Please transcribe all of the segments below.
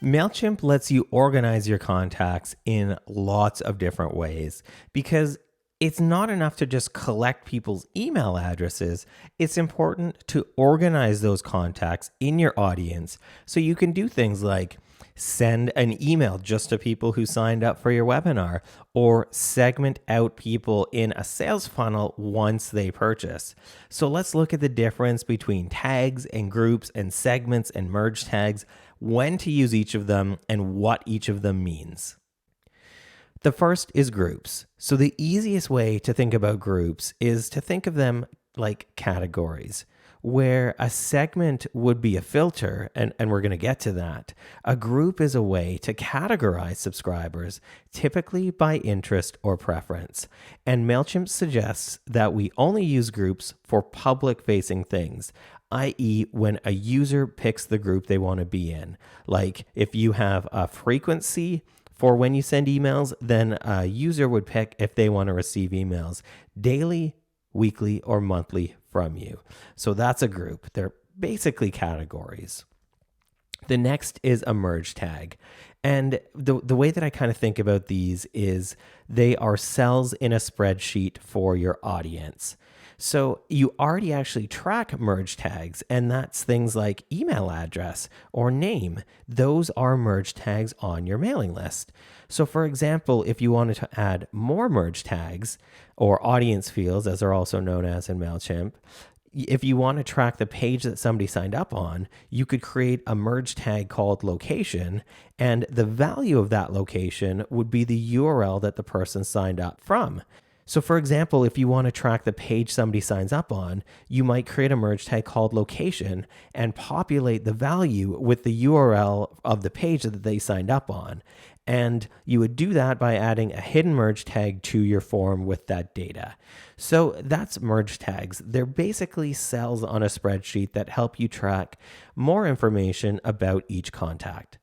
Mailchimp lets you organize your contacts in lots of different ways because it's not enough to just collect people's email addresses. It's important to organize those contacts in your audience so you can do things like send an email just to people who signed up for your webinar, or segment out people in a sales funnel once they purchase. So let's look at the difference between tags and groups and segments and merge tags, when to use each of them, and what each of them means. The first is groups. So the easiest way to think about groups is to think of them like categories, where a segment would be a filter, and we're going to get to that. A group is a way to categorize subscribers, typically by interest or preference. And Mailchimp suggests that we only use groups for public-facing things, i.e. when a user picks the group they want to be in. Like if you have a frequency for when you send emails, then a user would pick if they want to receive emails daily, weekly, or monthly from you. So that's a group. They're basically categories. The next is a merge tag. And the way that I kind of think about these is they are cells in a spreadsheet for your audience. So you already actually track merge tags, and that's things like email address or name. Those are merge tags on your mailing list. So for example, if you wanted to add more merge tags, or audience fields, as they're also known as in Mailchimp, if you want to track the page that somebody signed up on, you could create a merge tag called location, and the value of that location would be the URL that the person signed up from. So for example, if you want to track the page somebody signs up on, you might create a merge tag called location and populate the value with the URL of the page that they signed up on. And you would do that by adding a hidden merge tag to your form with that data. So that's merge tags. They're basically cells on a spreadsheet that help you track more information about each contact.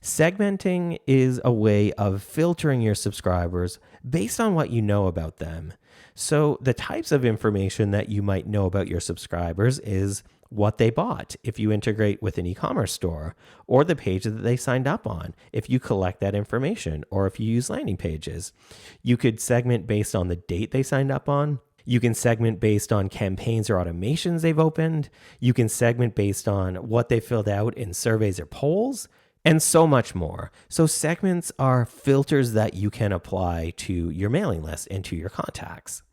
Segmenting is a way of filtering your subscribers based on what you know about them. So the types of information that you might know about your subscribers is what they bought if you integrate with an e-commerce store, or the page that they signed up on if you collect that information, or if you use landing pages. You could segment based on the date they signed up on. You can segment based on campaigns or automations they've opened. You can segment based on what they filled out in surveys or polls, and so much more. So segments are filters that you can apply to your mailing list and to your contacts.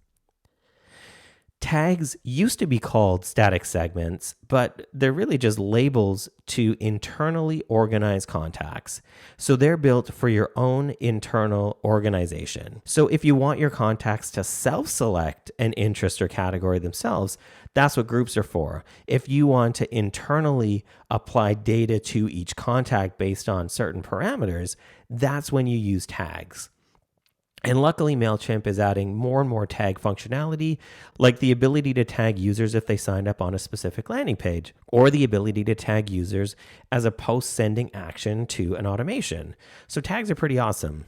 Tags used to be called static segments, but they're really just labels to internally organize contacts. So they're built for your own internal organization. So if you want your contacts to self-select an interest or category themselves, that's what groups are for. If you want to internally apply data to each contact based on certain parameters, that's when you use tags. And luckily, Mailchimp is adding more and more tag functionality, like the ability to tag users if they signed up on a specific landing page, or the ability to tag users as a post-sending action to an automation. So tags are pretty awesome.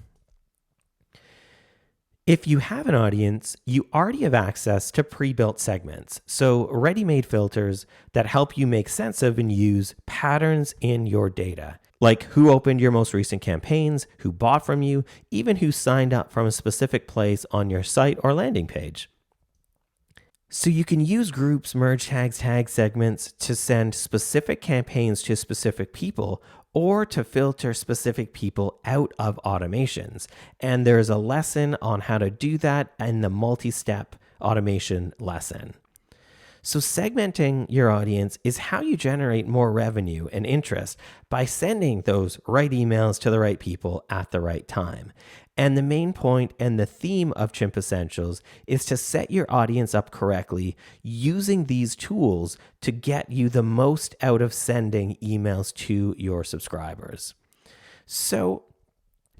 If you have an audience, you already have access to pre-built segments, so ready-made filters that help you make sense of and use patterns in your data, like who opened your most recent campaigns, who bought from you, even who signed up from a specific place on your site or landing page. So you can use groups, merge tags, tag segments to send specific campaigns to specific people, or to filter specific people out of automations. And there's a lesson on how to do that in the multi-step automation lesson. So segmenting your audience is how you generate more revenue and interest by sending those right emails to the right people at the right time. And the main point and the theme of Chimp Essentials is to set your audience up correctly using these tools to get you the most out of sending emails to your subscribers. So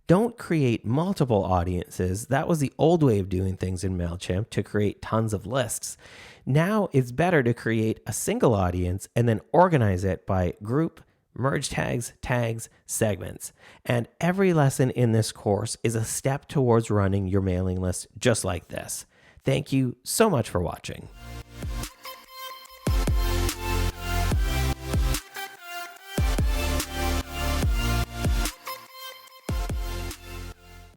don't create multiple audiences. That was the old way of doing things in Mailchimp, to create tons of lists. Now it's better to create a single audience and then organize it by group, merge tags, tags, segments. And every lesson in this course is a step towards running your mailing list just like this. Thank you so much for watching.